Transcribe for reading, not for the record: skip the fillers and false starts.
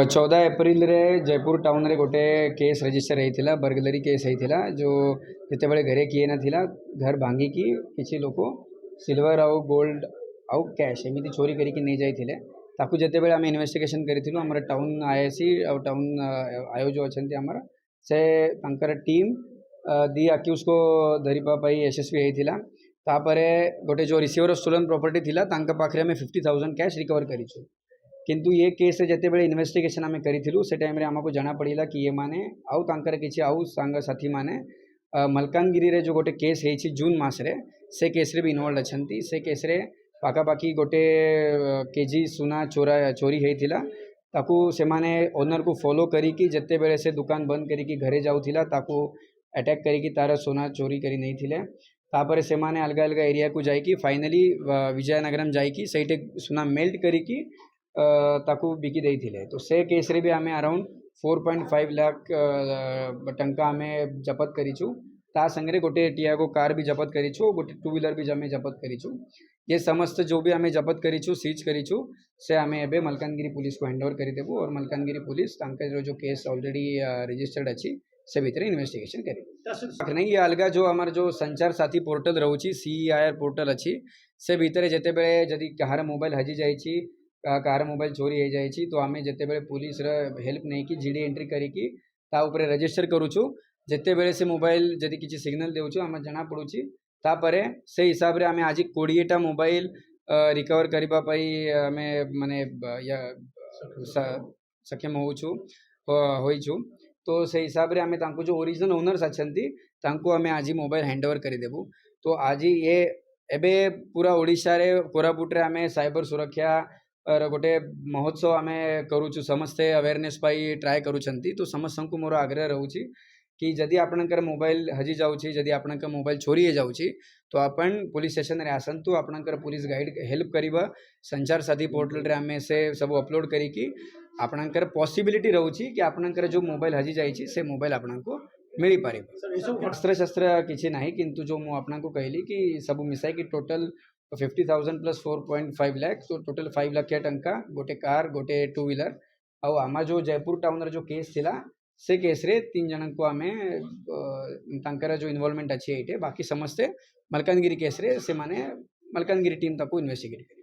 14 April रे Jaipur town रे गोटे केस रजिस्टर होता बर्गलरी केस होता जो जिते घरे किए ना घर भांगी की किसी लोक सिल्वर आउ गोल्ड आउ कैश एमती चोरी करके नहीं जाइए ताकू जिते आम इन्वेस्टिगेशन करूँ आम टाउन आईआईसी आउ टाउन आयो जो अच्छा आमर से टीम दी अक्यूज को धरवाई यशस्वी होता तापर गोटे जो रिसीवर स्टोलन प्रॉपर्टी थिला तांका पाखरे हमें 50,000 कैश रिकवर करूँ किंतु ये केस जिते बड़े इन्वेस्टिगेशन आम करूँ से टाइम आमको जना पड़ा कि ये माने आउ तांकर किसी आउ सांग साथी माने मलकानगिरी रे जो गोटे केस है जून मासरे से केस रे भी इन्वॉल्व अच्छा से केस रे पाखापाखि गोटे केजी सुना चोरी होता ताकू से माने ओनर को फॉलो करी जिते बेले से दुकान बंद करी घरे जाऊला ताकू अटैक करी तार सोना चोरी करी नहीं थिले तापर से माने अलग अलग एरिया को जाइकी फाइनली विजयनगरम जाइकी सहीटे सुना मेल्ट करी ताकू बिकी देइथिले तो से केस रे भी आम अराउंड 4.5 लाख टंका आम जपत करूँ ता संगे गोटे टियागो कार भी जपत करूँ गोटे 2 व्हीलर भी आम जपत करूँ ये समस्त जो भी आम जपत करूँ सीज करूँ से आम एवं मलकानगिरी पुलिस को हैंड ओवर करदेबू और मलकानगिरी पुलिस जो केस ऑलरेडी रजिस्टर्ड अच्छी से भितर इन्वेस्टिगेशन करें नहीं ये अलग जो आम जो संचार साथी पोर्टल रोचे CIR पोर्टल अच्छी से भितर जिते बेले जदि कहार मोबाइल हजि जाइए कार मोबाइल चोरी हो जाए तो आम जिते बड़े पुलिस हेल्प नहीं कि GD एंट्री करी रजिस्टर करूँ जिते बेले से मोबाइल जदि किसी सिग्नल देउछु आम जना पड़ुची तापर से हिसाब रे आम आज 20टा मोबाइल रिकवर करने आम माने सक्षम होइछु तो से हिसाब रे आम जो ओरिजिनल ओनर्स अच्छा आम आज मोबाइल हैंड ओवर करदेबू तो आज ये एबे पूरा ओडिशा रे कोरापुट रे आम साइबर सुरक्षा और गोटे महोत्सव आम करूँ समस्ते अवेयरनेस पाई ट्राए करूँच तो समस्त को मोर आग्रह रोचे कि जदि आपणकर मोबाइल हजि जाऊँगी जदि आपणकर मोबाइल चोरी हो जाऊँगी तो आपण पुलिस स्टेशन रे आसतु आपणकर पुलिस गाइड हेल्प करिबा संचार साथी पोर्टल रे आम से सब अपलोड करी आपणकर पॉसिबिलिटी रोचे कि आपणकर जो मोबाइल हजि जाइए से मोबाइल आपको मिल पारे अस्त्र शस्त्र किसी ना किंतु जो मुझे आपको कहली कि सब मिसाई कि टोटल 50,000 प्लस 4.5 लाख तो टोटल 5 लाख टंका गोटे कार गोटे 2 व्हीलर आउ आम जो जयपुर टाउन जो केस थिला से केस रे 3 जन को आम जो इन्वॉल्वमेंट अच्छी ये बाकी समस्ते मलकानगिरी केस रे से माने मलकानगिरी टीम ताको इन्वेस्टिगेट करी।